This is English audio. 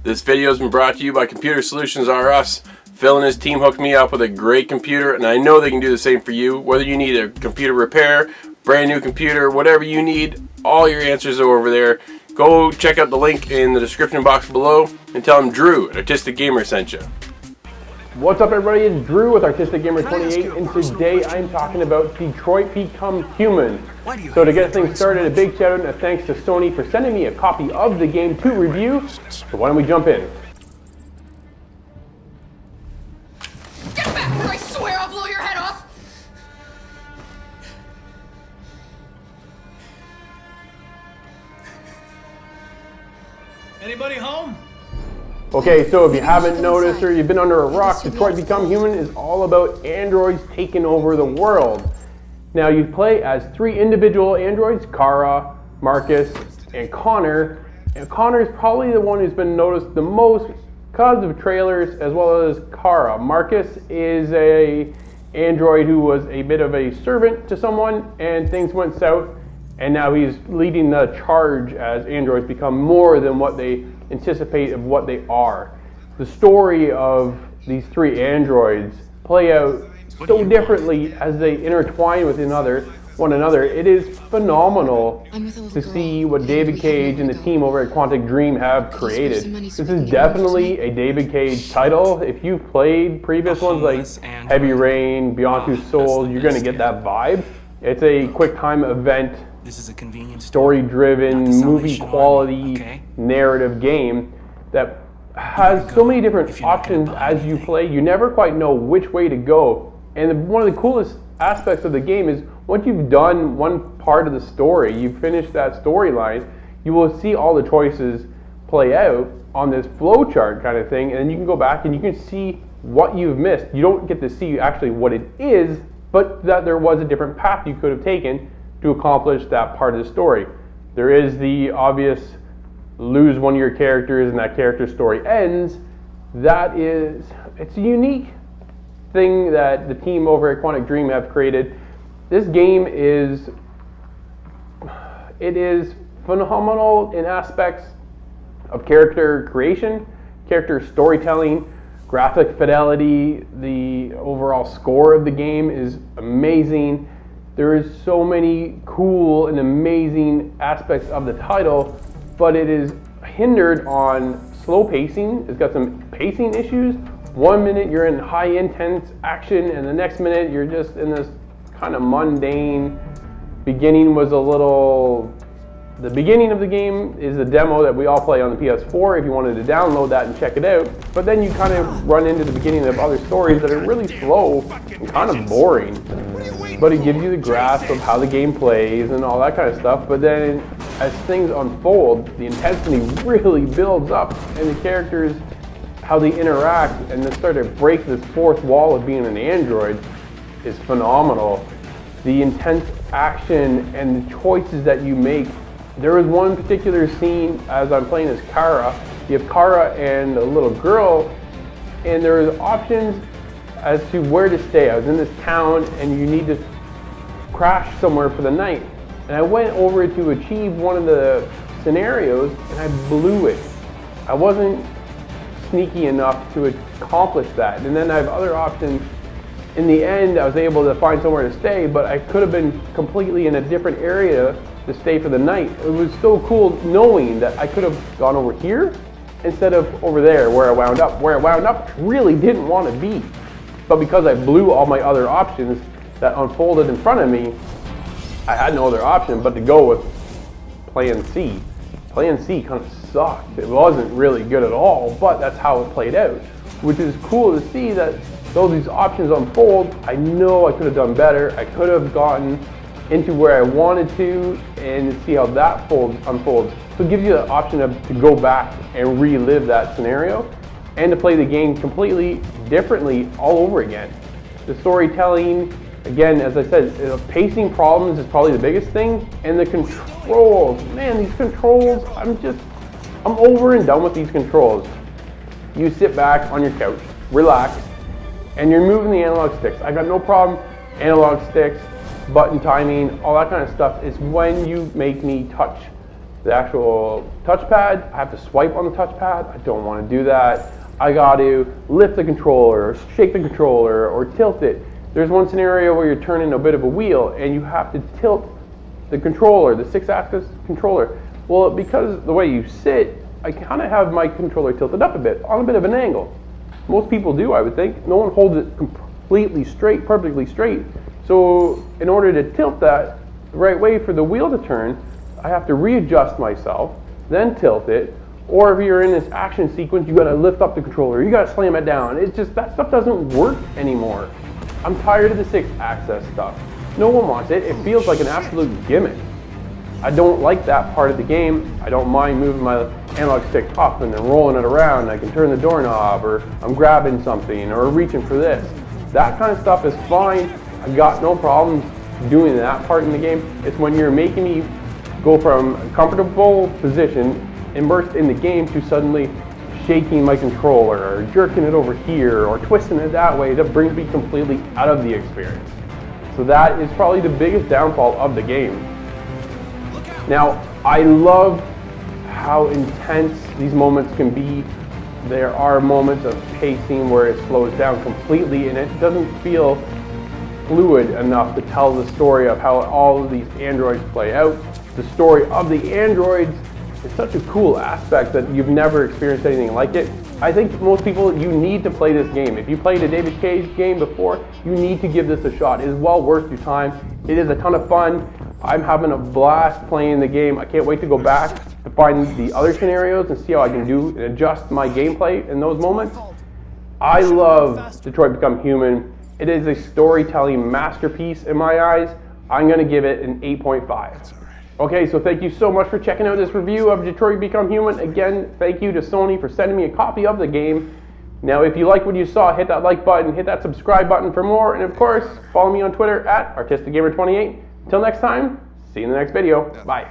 This video has been brought to you by Computer Solutions R Us. Phil and his team hooked me up with a great computer, and I know they can do the same for you. Whether you need a computer repair, brand new computer, whatever you need, all your answers are over there. Go check out the link in the description box below and tell them Drew at Artistic Gamer sent you. What's up, everybody? It's Drew with Artistic Gamer 28, and today I'm talking about Detroit Become Human. So to get things started, a big shout out and a thanks to Sony for sending me a copy of the game to review. So why don't we jump in? Get back, or I swear I'll blow your head off! Anybody home? Okay, so if you haven't noticed or you've been under a rock, Detroit Become Human is all about androids taking over the world. Now you play as 3 individual androids, Kara, Marcus, and Connor. And Connor is probably the one who's been noticed the most because of trailers, as well as Kara. Marcus is a android who was a bit of a servant to someone, and things went south, and now he's leading the charge as androids become more than what they anticipate of what they are. The story of these 3 androids play out so differently as they intertwine with one another. It is phenomenal to see what David Cage and the team over at Quantic Dream have created. This is definitely a David Cage title. If you've played previous ones like Heavy Rain, Beyond Two Souls, you're going to get that vibe. It's a quick time event, story-driven, movie-quality narrative game that has so many different options as you play. You never quite know which way to go. And one of the coolest aspects of the game is once you've done one part of the story, you've finished that storyline, you will see all the choices play out on this flowchart kind of thing, and then you can go back and you can see what you've missed. You don't get to see actually what it is, but that there was a different path you could have taken to accomplish that part of the story. There is the obvious lose one of your characters and that character's story ends. It's a unique thing that the team over at Quantic Dream have created. This game is phenomenal in aspects of character creation, character storytelling, graphic fidelity. The overall score of the game is amazing. There is so many cool and amazing aspects of the title, but it is hindered on slow pacing. It's got some pacing issues. 1 minute you're in high intense action, and the next minute you're just in this kind of mundane. The beginning of the game is a demo that we all play on the PS4 if you wanted to download that and check it out. But then you kind of run into the beginning of other stories that are really slow and kind of boring. But it gives you the grasp of how the game plays and all that kind of stuff. But then as things unfold, the intensity really builds up, and the characters, how they interact and then start to break this fourth wall of being an android is phenomenal. The intense action and the choices that you make. There was one particular scene as I'm playing as Kara. You have Kara and a little girl, and there's options as to where to stay. I was in this town and you need to crash somewhere for the night. And I went over to achieve one of the scenarios and I blew it. I wasn't sneaky enough to accomplish that. And then I have other options. In the end, I was able to find somewhere to stay, but I could have been completely in a different area to stay for the night. It was so cool knowing that I could have gone over here instead of over there where I wound up. Where I wound up, I really didn't want to be. But because I blew all my other options that unfolded in front of me, I had no other option but to go with Plan C. Plan C kind of sucked. It wasn't really good at all, but that's how it played out, which is cool to see that though these options unfold, I know I could have done better. I could have gotten into where I wanted to and see how that unfolds. So it gives you the option to go back and relive that scenario and to play the game completely differently all over again. The storytelling, again, as I said, pacing problems is probably the biggest thing, and the controls. Man, these controls, I'm over and done with these controls. You sit back on your couch, relax, and you're moving the analog sticks. I got no problem. Analog sticks, button timing, all that kind of stuff is when you make me touch the actual touchpad. I have to swipe on the touchpad. I don't want to do that. I got to lift the controller, or shake the controller, or tilt it. There's one scenario where you're turning a bit of a wheel and you have to tilt the controller, the 6-axis controller. Well, because the way you sit, I kind of have my controller tilted up a bit, on a bit of an angle. Most people do, I would think. No one holds it completely straight, perfectly straight. So in order to tilt that the right way for the wheel to turn, I have to readjust myself, then tilt it. Or if you're in this action sequence, you gotta lift up the controller, you gotta slam it down. It's just, that stuff doesn't work anymore. I'm tired of the 6-axis stuff. No one wants it. It feels like an absolute gimmick. I don't like that part of the game. I don't mind moving my analog stick up and then rolling it around. I can turn the doorknob, or I'm grabbing something, or reaching for this. That kind of stuff is fine. I got no problems doing that part in the game. It's when you're making me go from a comfortable position, immersed in the game, to suddenly shaking my controller, or jerking it over here, or twisting it that way, that brings me completely out of the experience. So that is probably the biggest downfall of the game. Now, I love how intense these moments can be. There are moments of pacing where it slows down completely and it doesn't feel fluid enough to tell the story of how all of these androids play out. The story of the androids is such a cool aspect that you've never experienced anything like it. I think most people, you need to play this game. If you played a David Cage game before, you need to give this a shot. It is well worth your time. It is a ton of fun. I'm having a blast playing the game. I can't wait to go back to find the other scenarios and see how I can do and adjust my gameplay in those moments. I love Detroit Become Human. It is a storytelling masterpiece in my eyes. I'm gonna give it an 8.5. Okay, so thank you so much for checking out this review of Detroit Become Human. Again, thank you to Sony for sending me a copy of the game. Now, if you like what you saw, hit that like button, hit that subscribe button for more, and of course, follow me on Twitter at ArtisticGamer28. Until next time, see you in the next video. Bye.